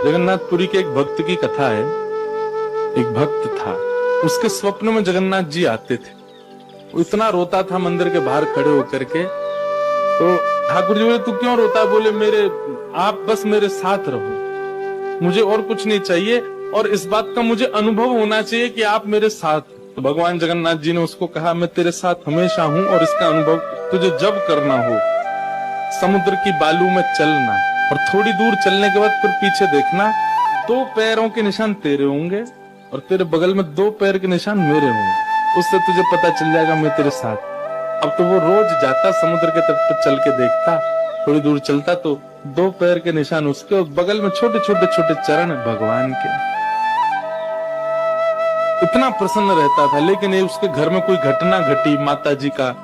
जगन्नाथपुरी के एक भक्त की कथा है। एक भक्त था, उसके स्वप्न में जगन्नाथ जी आते थे। वो इतना रोता था मंदिर के बाहर खड़े होकर के। तो ठाकुर जी बोले, तू क्यों रोता है? बोले, आप बस मेरे साथ रहो, मुझे और कुछ नहीं चाहिए, और इस बात का मुझे अनुभव होना चाहिए कि आप मेरे साथ। तो भगवान जगन्नाथ जी ने उसको कहा, मैं तेरे साथ हमेशा हूं, और इसका अनुभव तुझे जब करना हो समुद्र की बालू में चलना, और थोड़ी दूर चलने के बाद फिर पीछे देखना, 2 पैरों के निशान तेरे होंगे और तेरे बगल में 2 पैर के निशान मेरे होंगे। उससे तुझे पता चल जाएगा मैं तेरे साथ। अब तो वो रोज जाता, समुद्र के तट पर चल के देखता, थोड़ी दूर चलता तो 2 पैर के निशान उसके और बगल में छोटे छोटे छोटे चरण भगवान के। इतना प्रसन्न रहता था। लेकिन ये उसके घर में कोई घटना घटी, माता जी का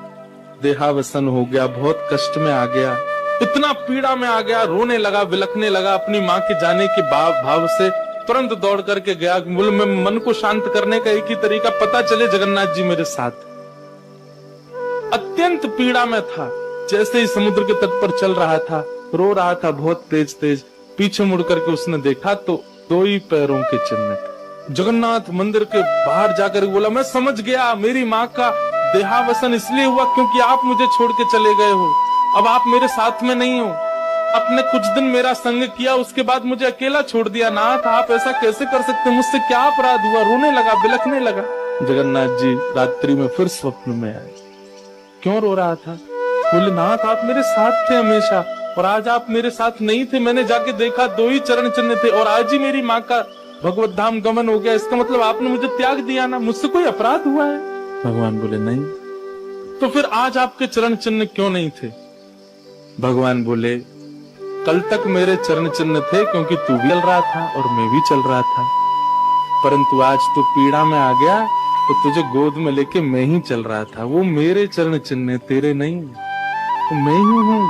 देहावसन हो गया, बहुत कष्ट में आ गया, इतना पीड़ा में आ गया, रोने लगा, बिलखने लगा। अपनी माँ के जाने के भाव से तुरंत दौड़ करके गया। बोले, मैं मन को शांत करने का एक ही तरीका, पता चले जगन्नाथ जी मेरे साथ। अत्यंत पीड़ा में था। जैसे ही समुद्र के तट पर चल रहा था, रो रहा था बहुत तेज तेज। पीछे मुड़ करके उसने देखा तो 2 ही पैरों के चिन्ह थे। जगन्नाथ मंदिर के बाहर जाकर बोला, मैं समझ गया, मेरी माँ का देहावसन इसलिए हुआ क्योंकि आप मुझे छोड़ के चले गए हो। अब आप मेरे साथ में नहीं हो। आपने कुछ दिन मेरा संग किया, उसके बाद मुझे अकेला छोड़ दिया। नाथ, आप ऐसा कैसे कर सकते? मुझसे क्या अपराध हुआ? रोने लगा, बिलखने लगा। जगन्नाथ जी रात्रि में फिर स्वप्न में आए। क्यों रो रहा था? बोले, नाथ, आप मेरे साथ थे हमेशा, और आज आप मेरे साथ नहीं थे। मैंने जाके देखा 2 ही चरण चिन्ह थे, और आज ही मेरी माँ का भगवत धाम गमन हो गया। इसका मतलब आपने मुझे त्याग दिया ना? मुझसे कोई अपराध हुआ है? भगवान बोले, नहीं। तो फिर आज आपके चरण चिन्ह क्यों नहीं थे? भगवान बोले, कल तक मेरे चरण चिन्ह थे क्योंकि तू भी चल रहा था और मैं भी चल रहा था, परंतु आज तू पीड़ा में आ गया तो तुझे गोद में लेके मैं ही चल रहा था। वो मेरे चरण चिन्ह, तेरे नहीं। तो मैं ही हूँ।